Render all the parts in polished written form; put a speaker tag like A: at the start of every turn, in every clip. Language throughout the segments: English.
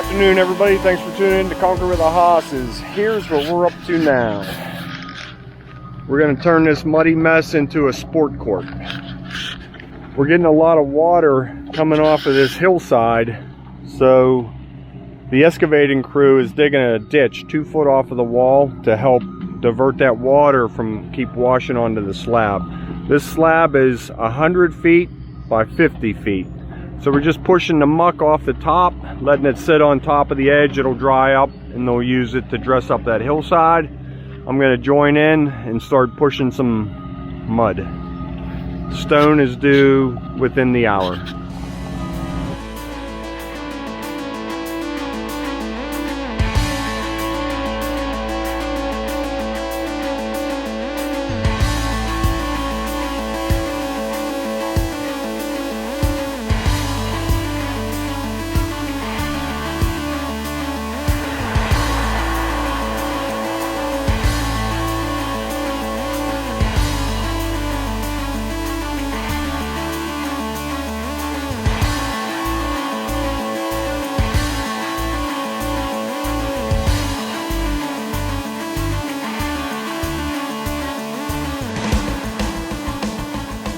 A: afternoon, everybody. Thanks for tuning in to Conquer with the Hosses. Here's what we're up to now. We're going to turn this muddy mess into a sport court. We're getting a lot of water coming off of this hillside, so the excavating crew is digging a ditch 2 foot off of the wall to help divert that water from keep washing onto the slab. This slab is 100 feet by 50 feet. So we're just pushing the muck off the top, letting it sit on top of the edge. It'll dry up and they'll use it to dress up that hillside. I'm going to join in and start pushing some mud. Stone is due within the hour.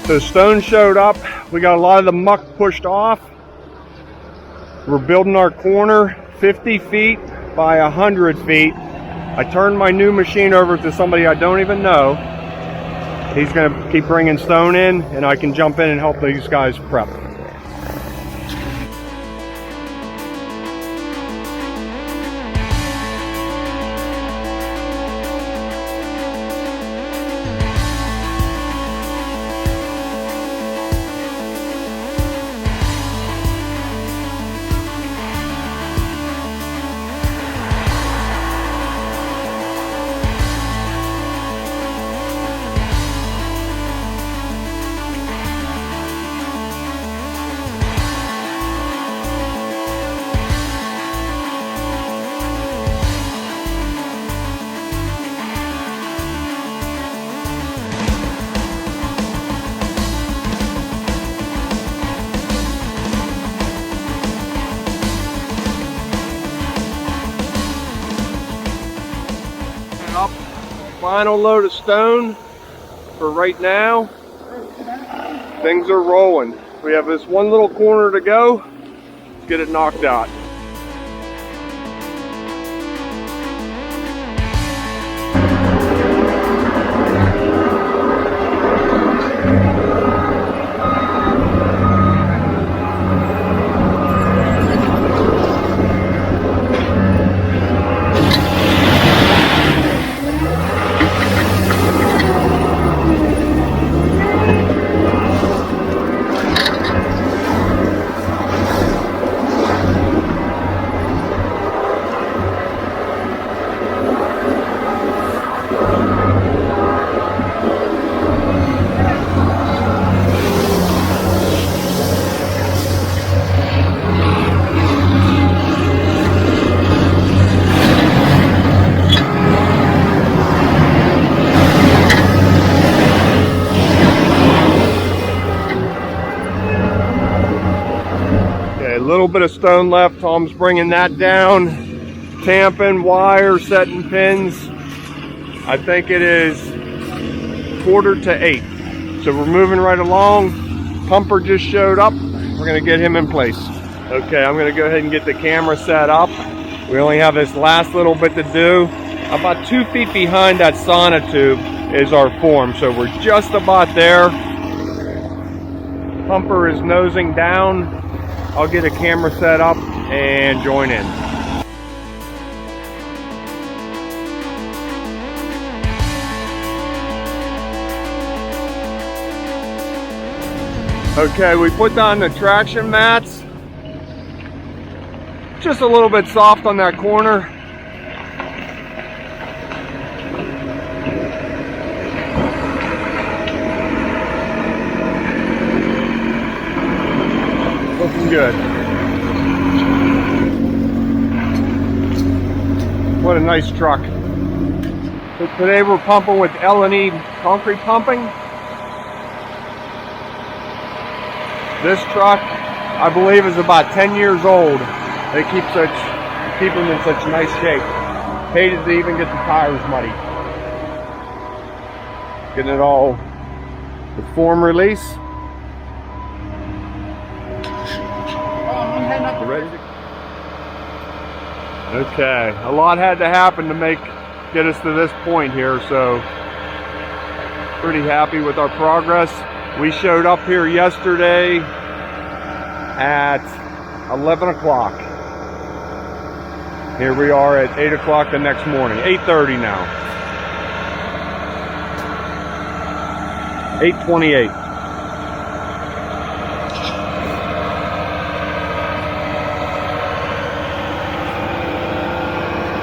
A: So stone showed up. We got a lot of the muck pushed off. We're building our corner 50 feet by 100 feet. I turned my new machine over to somebody I don't even know. He's gonna keep bringing stone in and I can jump in and help these guys prep. Up, final load of stone for right now. Things are rolling. We have this one little corner to go. Let's get it knocked out. A little bit of stone left. Tom's bringing that down, tamping, wire, setting pins. I think it is 7:45. So we're moving right along. Pumper just showed up. We're going to get him in place. Okay, I'm going to go ahead and get the camera set up. We only have this last little bit to do. About 2 feet behind that sonotube is our form, so we're just about there. Pumper is nosing down. I'll get a camera set up and join in. Okay, we put down the traction mats. Just a little bit soft on that corner. Looking good. What a nice truck. So today we're pumping with L&E concrete pumping. This truck, I believe, is about 10 years old. It keeps such keep them in such nice shape. Hated to even get the tires muddy. Getting it all with form release. Ready to... Okay, a lot had to happen to get us to this point here, so pretty happy with our progress. We showed up here yesterday at 11 o'clock. Here we are at 8 o'clock the next morning, 8:30 now. 8:28.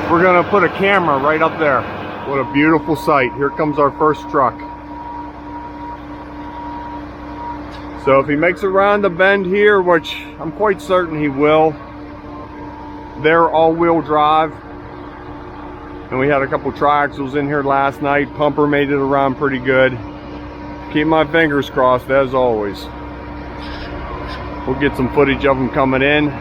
A: We're gonna put a camera right up there. What a beautiful sight. Here comes our first truck. So if he makes it around the bend here, which I'm quite certain he will, they're all-wheel drive. And we had a couple triaxles in here last night. Pumper made it around pretty good. Keep my fingers crossed as always. We'll get some footage of them coming in.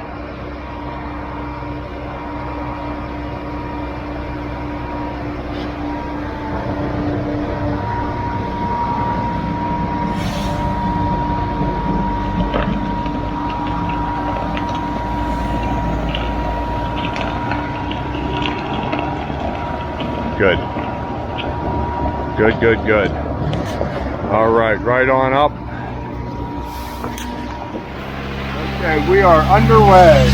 A: Good. Good, good, good. All right, right on up. Okay, we are underway.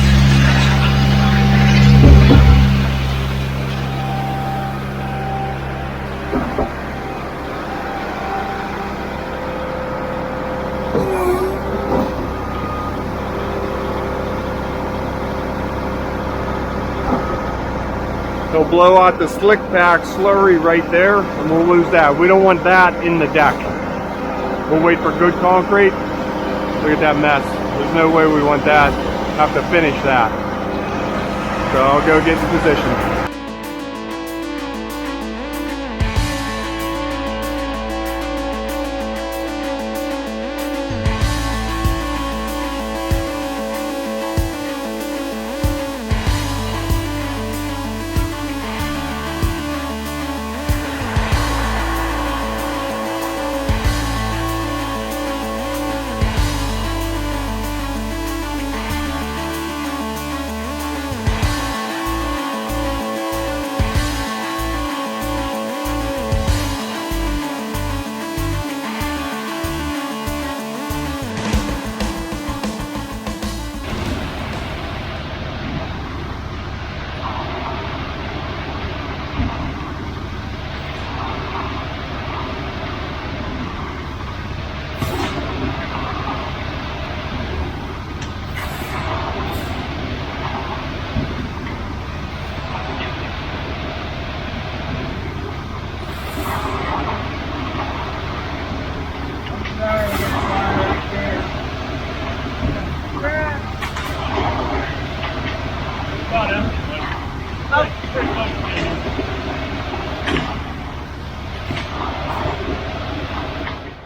A: He'll blow out the slick pack slurry right there, and we'll lose that. We don't want that in the deck. We'll wait for good concrete. Look at that mess. There's no way we want that. Have to finish that. So I'll go get in position.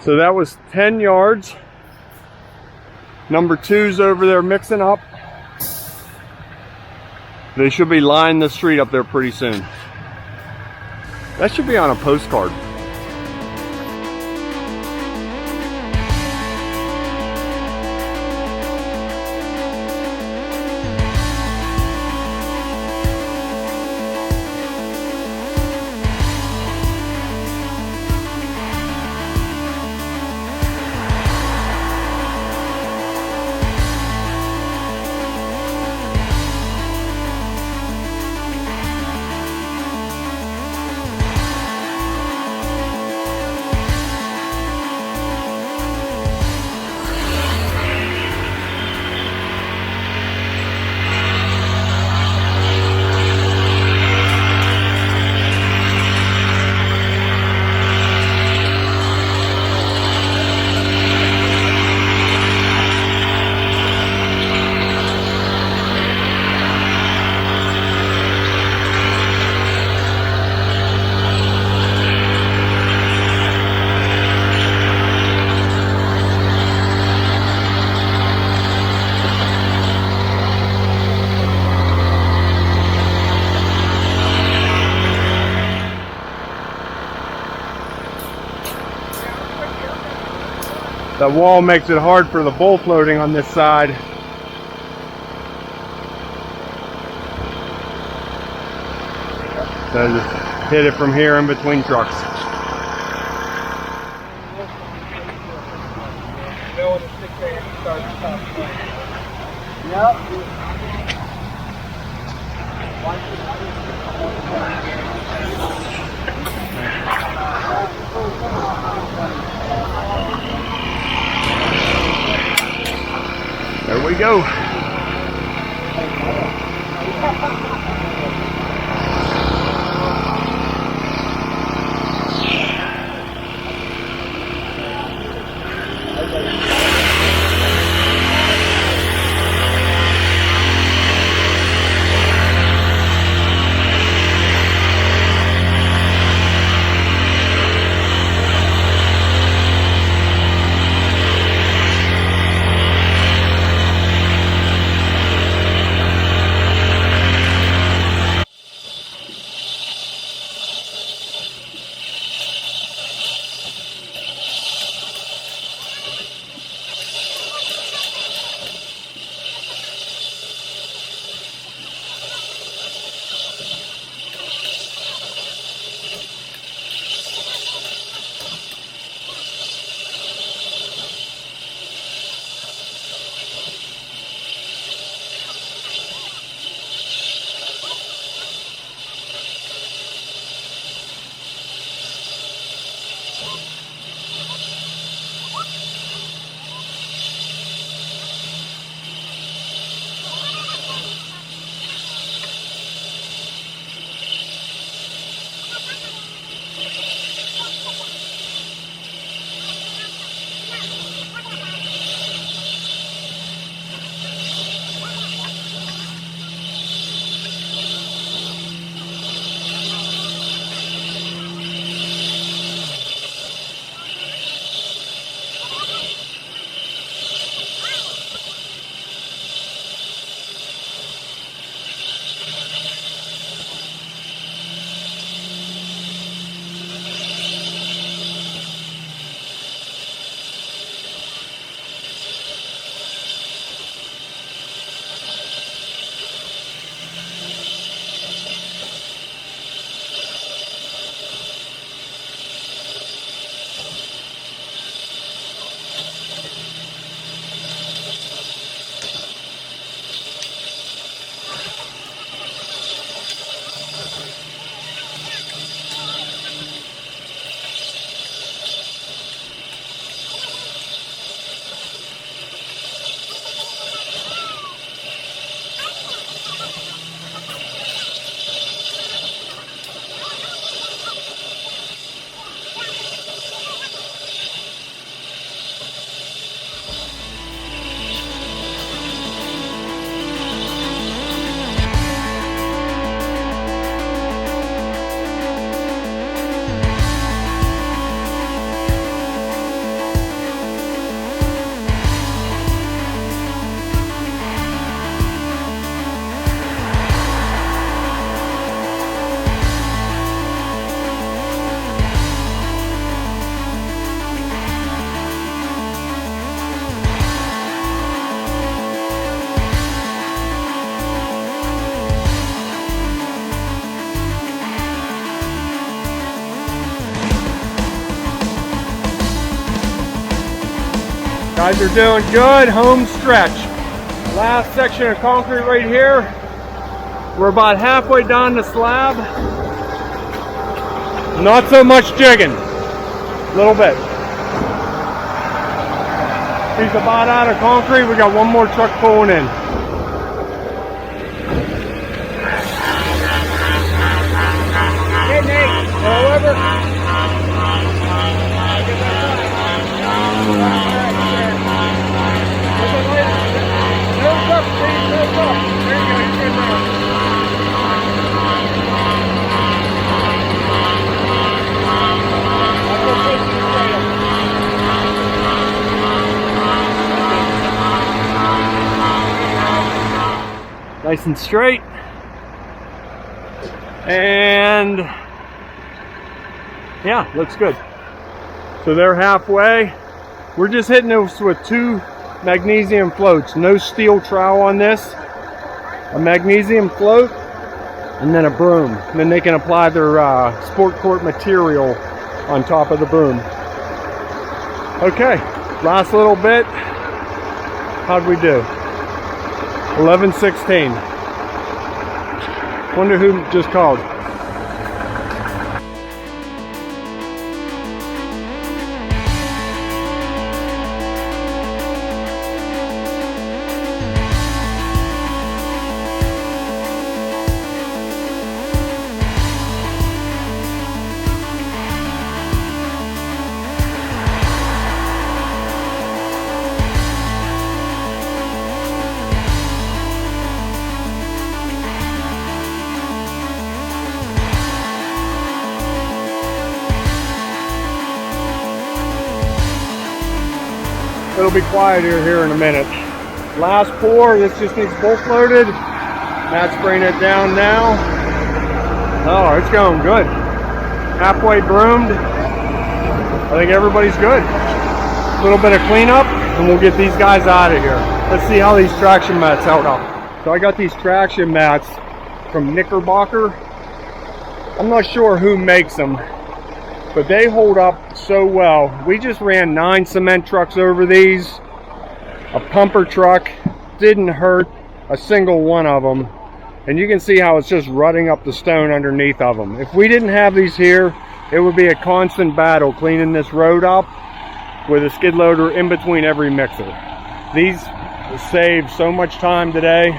A: So that was 10 yards. Number 2's over there mixing up. They should be lining the street up there pretty soon. That should be on a postcard. The wall makes it hard for the bull floating on this side. So just hit it from here in between trucks. There we go. Guys are doing good, home stretch. Last section of concrete right here. We're about halfway down the slab. Not so much jigging, a little bit. He's about out of concrete. We got one more truck pulling in. Hey Nate, however. Nice and straight. And yeah, looks good. So they're halfway. We're just hitting this with 2 magnesium floats. No steel trowel on this. A magnesium float and then a broom. And then they can apply their sport court material on top of the broom. Okay, last little bit. How'd we do? 11:16. Wonder who just called. It'll be quieter here in a minute. Last pour, this just needs bulk loaded. Matt's spraying it down now. Oh, it's going good. Halfway broomed. I think everybody's good. A little bit of cleanup and we'll get these guys out of here. Let's see how these traction mats held up. So I got these traction mats from Knickerbocker. I'm not sure who makes them, but they hold up so well. We just ran 9 cement trucks over these. A pumper truck, didn't hurt a single one of them. And you can see how it's just rutting up the stone underneath of them. If we didn't have these here, it would be a constant battle cleaning this road up with a skid loader in between every mixer. These save so much time today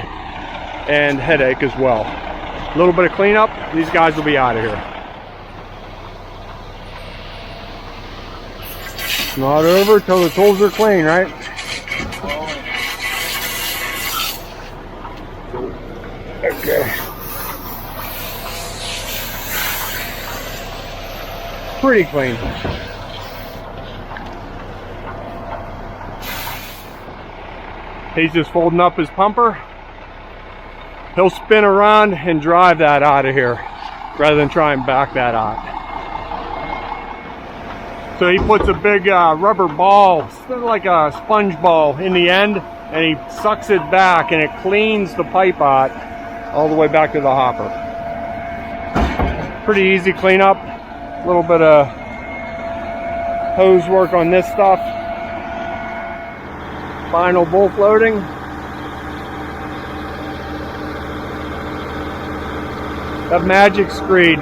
A: and headache as well. A little bit of cleanup, these guys will be out of here. Not over till the tools are clean, right? Okay. Pretty clean. He's just folding up his pumper. He'll spin around and drive that out of here rather than try and back that out. So he puts a big rubber ball, sort of like a sponge ball, in the end, and he sucks it back and it cleans the pipe out all the way back to the hopper. Pretty easy cleanup. A little bit of hose work on this stuff. Final bulk loading. That magic screed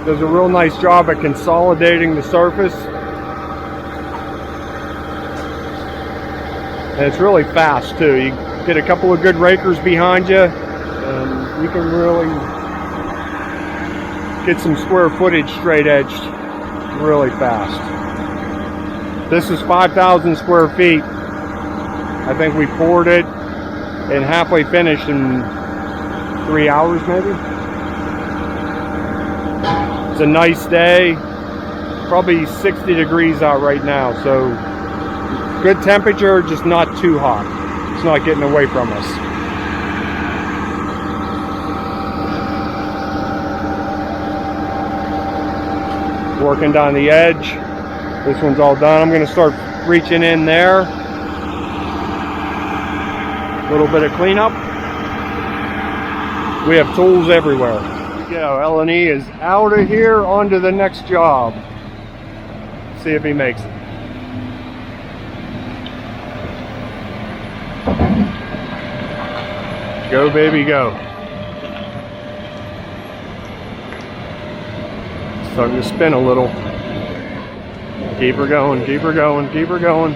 A: does a real nice job at consolidating the surface. And it's really fast too. You get a couple of good rakers behind you and you can really get some square footage straight edged really fast. This is 5,000 square feet. I think we poured it and halfway finished in 3 hours maybe. It's a nice day, probably 60 degrees out right now, so good temperature, just not too hot. It's not getting away from us. Working down the edge. This one's all done. I'm going to start reaching in there. A little bit of cleanup. We have tools everywhere. Go. L&E is out of here, on to the next job. See if he makes it. Go baby go. Starting to spin a little. Keep her going, keep her going, keep her going.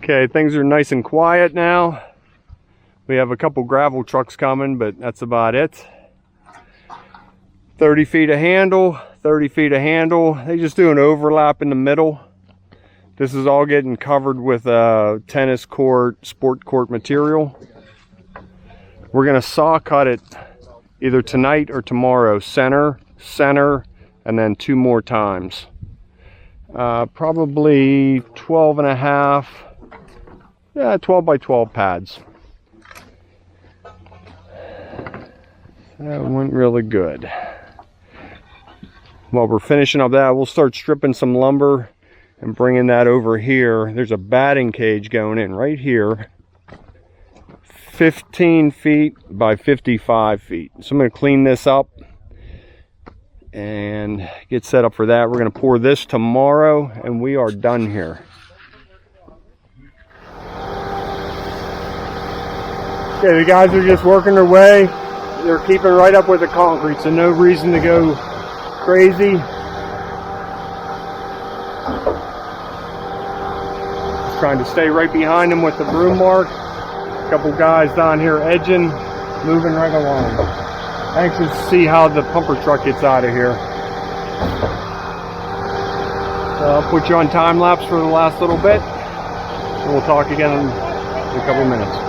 A: Okay, things are nice and quiet now. We have a couple gravel trucks coming, but that's about it. 30 feet of handle, 30 feet of handle. They just do an overlap in the middle. This is all getting covered with tennis court, sport court material. We're gonna saw cut it either tonight or tomorrow. Center, and then 2 more times. Probably 12 and a half. Yeah, 12 by 12 pads. That went really good. While we're finishing up that, we'll start stripping some lumber and bringing that over here. There's a batting cage going in right here. 15 feet by 55 feet. So I'm going to clean this up and get set up for that. We're going to pour this tomorrow and we are done here. Okay, the guys are just working their way. They're keeping right up with the concrete, so no reason to go crazy. Just trying to stay right behind them with the broom mark. A couple guys down here edging, moving right along. Anxious to see how the pumper truck gets out of here. So I'll put you on time lapse for the last little bit, and we'll talk again in a couple minutes.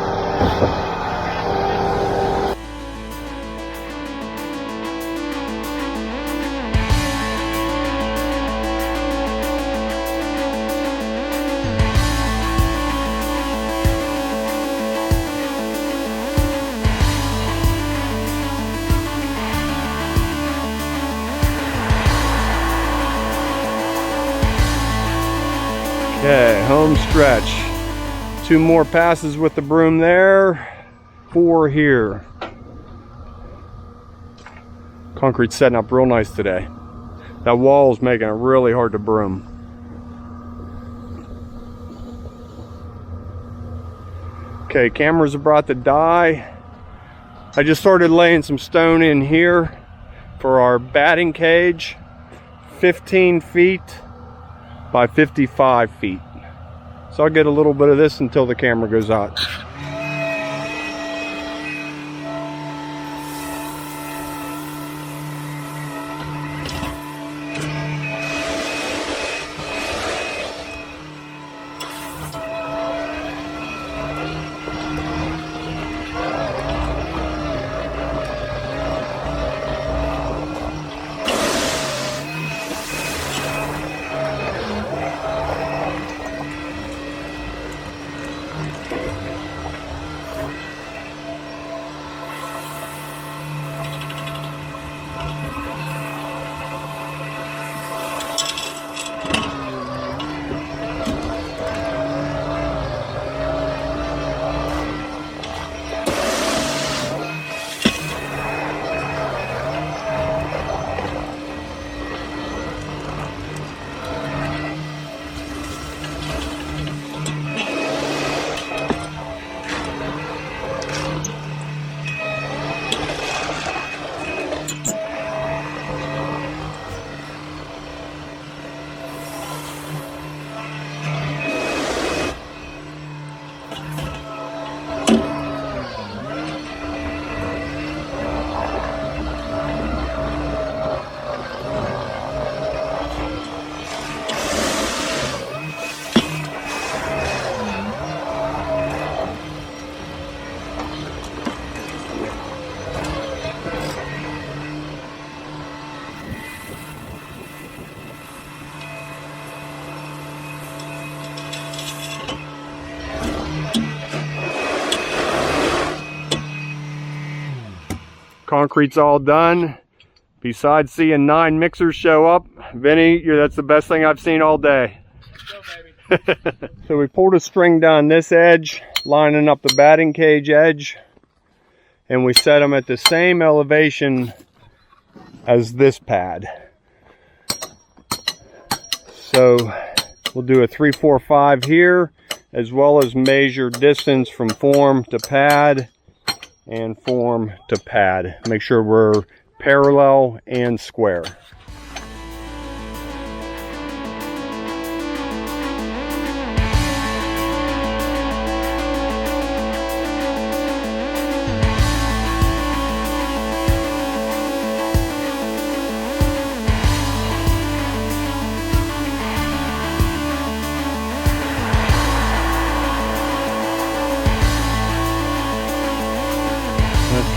A: Okay, home stretch. 2 more passes with the broom there. 4 here. Concrete's setting up real nice today. That wall's making it really hard to broom. Okay, cameras are brought to die. I just started laying some stone in here for our batting cage. 15 feet by 55 feet. So I'll get a little bit of this until the camera goes out. Concrete's all done. Besides seeing 9 mixers show up, Vinny, that's the best thing I've seen all day. Go, baby. So we pulled a string down this edge, lining up the batting cage edge, and we set them at the same elevation as this pad. So we'll do a 3, 4, 5 here, as well as measure distance from form to pad and form to pad. Make sure we're parallel and square.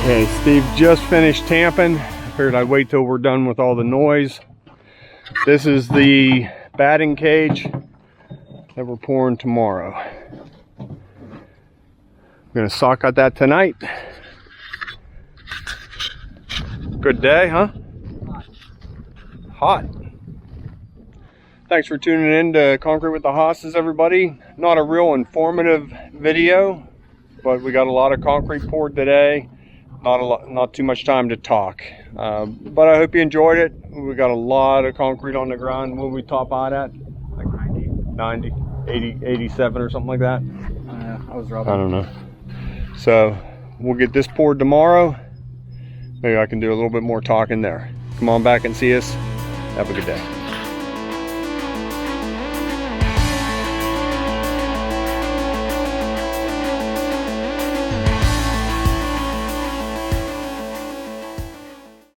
A: Okay, Steve just finished tamping. I figured I'd wait till we're done with all the noise. This is the batting cage that we're pouring tomorrow. I'm gonna sock out that tonight. Good day, huh? Hot. Thanks for tuning in to Concrete with the Hosses, everybody. Not a real informative video, but we got a lot of concrete poured today. Not too much time to talk. But I hope you enjoyed it. We got a lot of concrete on the ground. What we top out at? Like 90, 80, 87 or something like that.
B: I was rubbing.
A: I don't know. So we'll get this poured tomorrow. Maybe I can do a little bit more talking there. Come on back and see us. Have a good day.